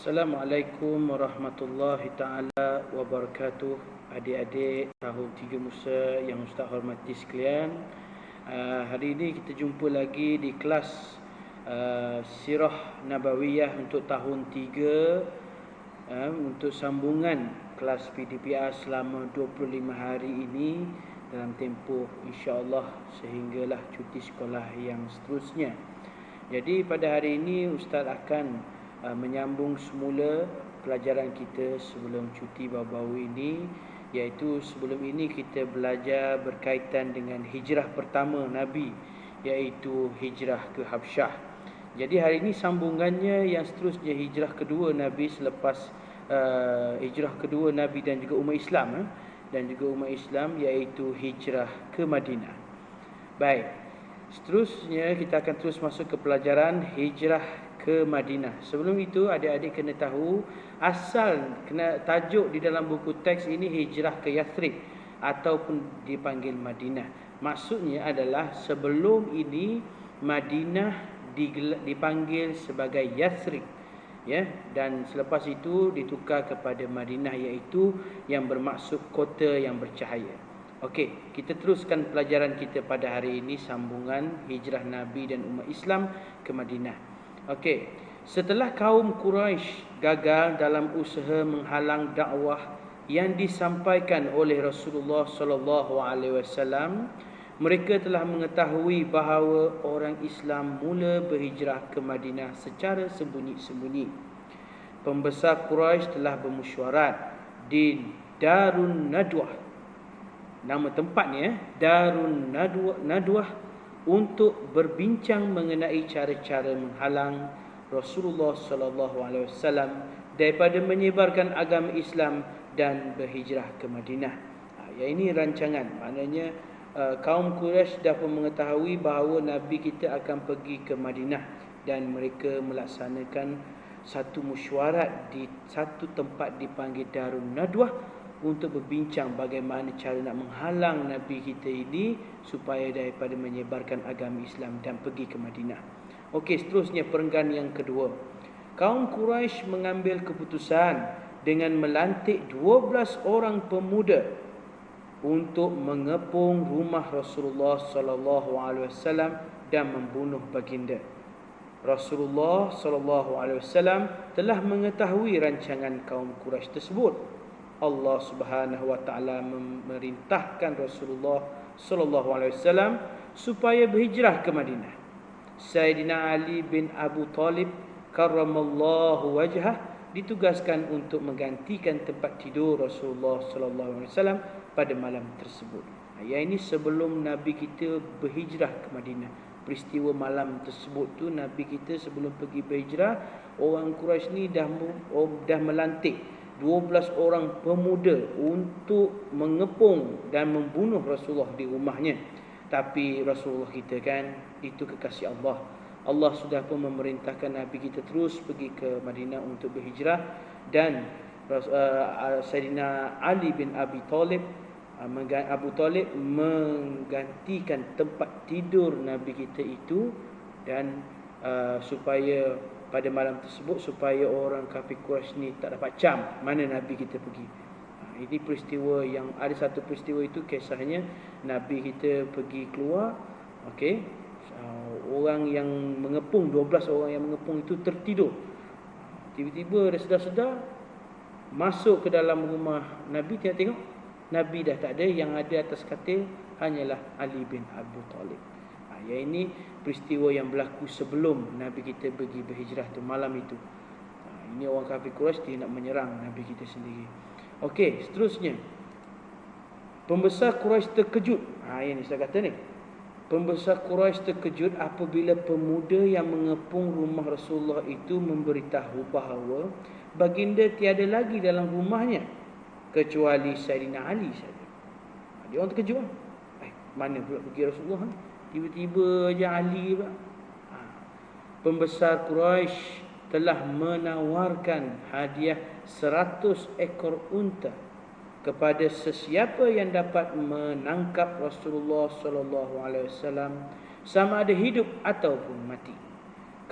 Assalamualaikum warahmatullahi ta'ala wabarakatuh. Adik-adik tahun 3 Musa yang Ustaz hormati sekalian, hari ini kita jumpa lagi di kelas Sirah Nabawiyah untuk tahun 3, untuk sambungan kelas PDPR selama 25 hari ini dalam tempoh insya-Allah sehinggalah cuti sekolah yang seterusnya. Jadi pada hari ini Ustaz akan menyambung semula pelajaran kita sebelum cuti baru-baru ini, iaitu sebelum ini kita belajar berkaitan dengan hijrah pertama Nabi, iaitu hijrah ke Habsyah. Jadi hari ini sambungannya yang seterusnya, hijrah kedua Nabi selepas hijrah kedua Nabi dan juga umat Islam, iaitu hijrah ke Madinah. Baik, seterusnya kita akan terus masuk ke pelajaran hijrah ke Madinah. Sebelum itu adik-adik kena tahu asal tajuk di dalam buku teks ini hijrah ke Yathrib ataupun dipanggil Madinah. Maksudnya adalah sebelum ini Madinah dipanggil sebagai Yathrib, ya, dan selepas itu ditukar kepada Madinah, iaitu yang bermaksud kota yang bercahaya. Okey, kita teruskan pelajaran kita pada hari ini, sambungan hijrah Nabi dan umat Islam ke Madinah. Okey, setelah kaum Quraisy gagal dalam usaha menghalang dakwah yang disampaikan oleh Rasulullah sallallahu alaihi wasallam, mereka telah mengetahui bahawa orang Islam mula berhijrah ke Madinah secara sembunyi-sembunyi. Pembesar Quraisy telah bermesyuarat di Darun Nadwah, nama tempatnya Darun Nadwah, untuk berbincang mengenai cara-cara menghalang Rasulullah sallallahu alaihi wasallam daripada menyebarkan agama Islam dan berhijrah ke Madinah. Yang ini rancangan, maknanya kaum Quraisy dah pun mengetahui bahawa Nabi kita akan pergi ke Madinah, dan mereka melaksanakan satu mesyuarat di satu tempat dipanggil Darun Nadwah untuk berbincang bagaimana cara nak menghalang Nabi kita ini supaya daripada menyebarkan agama Islam dan pergi ke Madinah. Okey, seterusnya perenggan yang kedua. Kaum Quraisy mengambil keputusan dengan melantik 12 orang pemuda untuk mengepung rumah Rasulullah sallallahu alaihi wasallam dan membunuh baginda. Rasulullah sallallahu alaihi wasallam telah mengetahui rancangan kaum Quraisy tersebut. Allah Subhanahu wa taala memerintahkan Rasulullah sallallahu alaihi wasallam supaya berhijrah ke Madinah. Sayyidina Ali bin Abu Talib karramallahu wajhah ditugaskan untuk menggantikan tempat tidur Rasulullah sallallahu alaihi wasallam pada malam tersebut. Yang ini sebelum Nabi kita berhijrah ke Madinah. Peristiwa malam tersebut tu, Nabi kita sebelum pergi berhijrah, orang Quraisy ni dah melantik 12 orang pemuda untuk mengepung dan membunuh Rasulullah di rumahnya. Tapi Rasulullah kita kan, itu kekasih Allah. Allah sudah pun memerintahkan Nabi kita terus pergi ke Madinah untuk berhijrah, dan Sayyidina Ali bin Abi Talib menggantikan tempat tidur Nabi kita itu, dan supaya pada malam tersebut supaya orang kafir Quraisy ni tak dapat cam mana Nabi kita pergi. Ini peristiwa yang ada satu peristiwa itu, kisahnya Nabi kita pergi keluar. Okey, orang yang mengepung, 12 orang yang mengepung itu tertidur. Tiba-tiba dia sedar-sedar masuk ke dalam rumah Nabi, tengok Nabi dah tak ada, yang ada atas katil hanyalah Ali bin Abu Talib. Yang ini peristiwa yang berlaku sebelum Nabi kita pergi berhijrah tu, malam itu. Ini orang kafir Quraisy dia nak menyerang Nabi kita sendiri. Okey, seterusnya. Pembesar Quraisy terkejut. Yang ni saya kata ni. Pembesar Quraisy terkejut apabila pemuda yang mengepung rumah Rasulullah itu memberitahu bahawa baginda tiada lagi dalam rumahnya kecuali Sayyidina Ali saja. Dia orang terkejut. Mana pula pergi Rasulullah? Tiba-tiba je Ali pula. Pembesar Quraisy telah menawarkan hadiah 100 ekor unta kepada sesiapa yang dapat menangkap Rasulullah sallallahu alaihi wasallam sama ada hidup ataupun mati.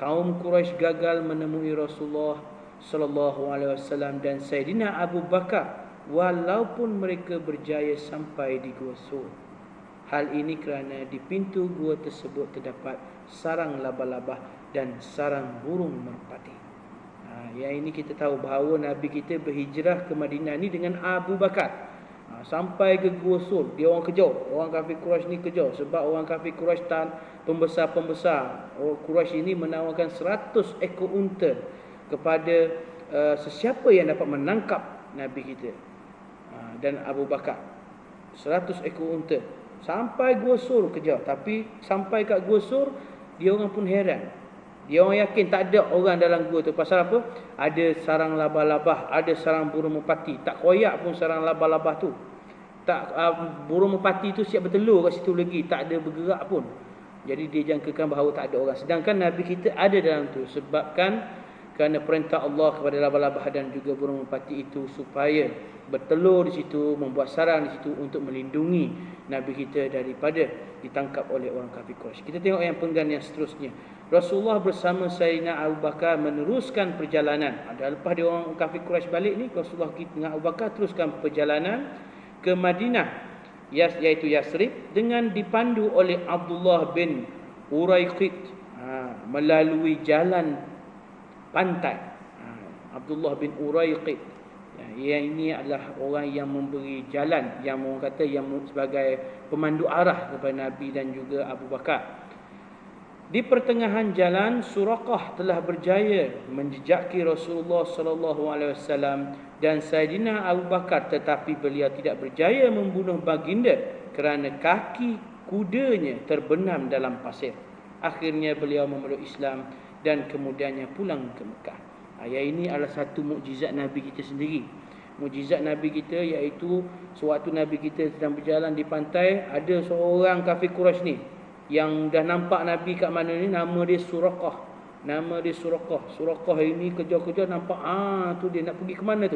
Kaum Quraisy gagal menemui Rasulullah sallallahu alaihi wasallam dan Saidina Abu Bakar walaupun mereka berjaya sampai di Gua Sur. Hal ini kerana di pintu gua tersebut terdapat sarang laba-laba dan sarang burung merpati. Yang ini kita tahu bahawa Nabi kita berhijrah ke Madinah ni dengan Abu Bakar. Sampai ke Gua Sur, dia orang kejar. Orang kafir Quraisy ni kejar sebab orang kafir Quraisy pembesar-pembesar. Orang Quraisy ini menawarkan 100 ekor unta kepada sesiapa yang dapat menangkap Nabi kita dan Abu Bakar. 100 ekor unta. Sampai Gua Sur kejar. Tapi sampai kat Gua Sur, dia orang pun heran. Dia orang yakin tak ada orang dalam gua tu. Pasal apa? Ada sarang laba-laba, ada sarang burung merpati. Tak koyak pun sarang laba-laba tu. Burung merpati tu siap bertelur kat situ lagi. Tak ada bergerak pun. Jadi dia jangkakan bahawa tak ada orang. Sedangkan Nabi kita ada dalam tu. Sebabkan kerana perintah Allah kepada laba-laba dan juga burung merpati itu supaya bertelur di situ, membuat sarang di situ untuk melindungi Nabi kita daripada ditangkap oleh orang kafir Quraisy. Kita tengok yang penggan yang seterusnya. Rasulullah bersama Sayyidina Abu Bakar meneruskan perjalanan. Lepas dia orang kafir Quraisy balik ni, Rasulullah dengan Abu Bakar teruskan perjalanan ke Madinah, iaitu Yasrib, dengan dipandu oleh Abdullah bin Uraiqid melalui jalan pantai. Abdullah bin Uraiqid, yang ini adalah orang yang memberi jalan, yang orang kata yang sebagai pemandu arah kepada Nabi dan juga Abu Bakar. Di pertengahan jalan, Suraqah telah berjaya menjejaki Rasulullah sallallahu alaihi wasallam dan Saidina Abu Bakar, tetapi beliau tidak berjaya membunuh baginda kerana kaki kudanya terbenam dalam pasir. Akhirnya beliau memeluk Islam dan kemudiannya pulang ke Mekah. Ayat ini adalah satu mukjizat Nabi kita sendiri. Mukjizat Nabi kita iaitu sewaktu Nabi kita sedang berjalan di pantai, ada seorang kafir Quraisy ni yang dah nampak Nabi kat mana ni, nama dia Suraqah. Nama dia Suraqah. Suraqah ini kejar-kejar nampak tu dia nak pergi ke mana tu.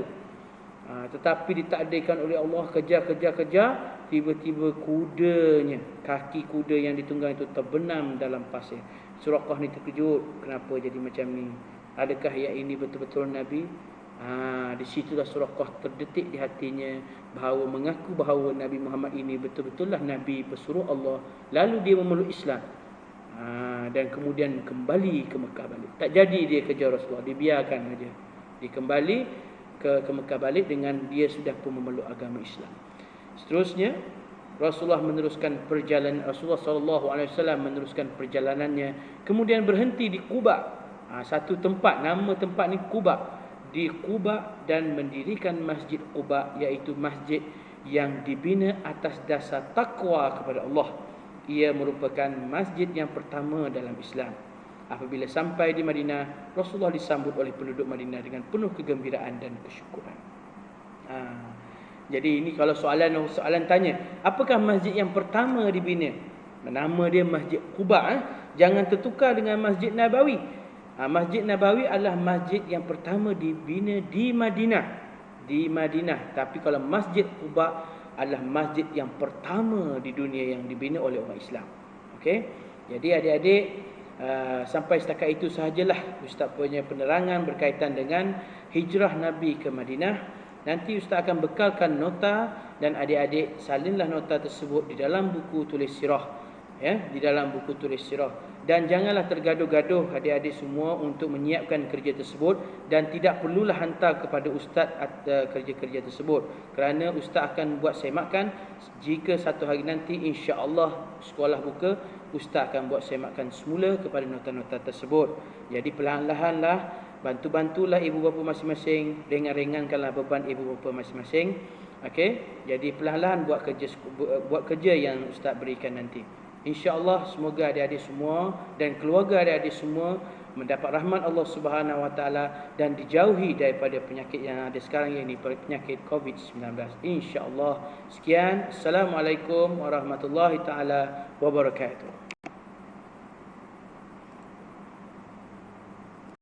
Tetapi ditakdirkan oleh Allah, kejar-kejar, tiba-tiba kudanya, kaki kuda yang ditunggang itu terbenam dalam pasir. Suraqah ni terkejut, kenapa jadi macam ni? Adakah yang ini betul-betul Nabi? Di situlah Suraqah terdetik di hatinya bahawa mengaku bahawa Nabi Muhammad ini betul-betullah Nabi pesuruh Allah. Lalu dia memeluk Islam dan kemudian kembali ke Mekah balik. Tak jadi dia kejar Rasulullah, dibiarkan saja. Dia kembali ke Mekah balik dengan dia sudah pun memeluk agama Islam. Seterusnya Rasulullah sallallahu alaihi wasallam meneruskan perjalanannya, kemudian berhenti di Quba. Satu tempat, nama tempat ni Quba. Di Quba dan mendirikan Masjid Quba, iaitu masjid yang dibina atas dasar takwa kepada Allah. Ia merupakan masjid yang pertama dalam Islam. Apabila sampai di Madinah, Rasulullah disambut oleh penduduk Madinah dengan penuh kegembiraan dan kesyukuran. Jadi ini kalau soalan tanya, apakah masjid yang pertama dibina? Nama dia Masjid Quba. Jangan tertukar dengan Masjid Nabawi. Masjid Nabawi adalah masjid yang pertama dibina di Madinah. Tapi kalau Masjid Quba adalah masjid yang pertama di dunia yang dibina oleh orang Islam. Okey. Jadi adik-adik, sampai setakat itu sahajalah Ustaz punya penerangan berkaitan dengan hijrah Nabi ke Madinah. Nanti Ustaz akan bekalkan nota dan adik-adik salinlah nota tersebut di dalam buku tulis sirah. Di dalam buku tulis sirah. Dan janganlah tergaduh-gaduh adik-adik semua untuk menyiapkan kerja tersebut, dan tidak perlulah hantar kepada Ustaz kerja-kerja tersebut, kerana Ustaz akan buat semakan. Jika satu hari nanti insya-Allah sekolah buka, Ustaz akan buat semakan semula kepada nota-nota tersebut. Jadi perlahan-lahanlah, bantu-bantulah ibu bapa masing-masing, ringan-ringankanlah beban ibu bapa masing-masing. Okey, jadi perlahan-lahan buat kerja yang Ustaz berikan nanti. InsyaAllah semoga adik-adik semua dan keluarga adik-adik semua mendapat rahmat Allah Subhanahu Wa Taala dan dijauhi daripada penyakit yang ada sekarang, ini penyakit COVID-19. InsyaAllah. Sekian. Assalamualaikum warahmatullahi taala wabarakatuh.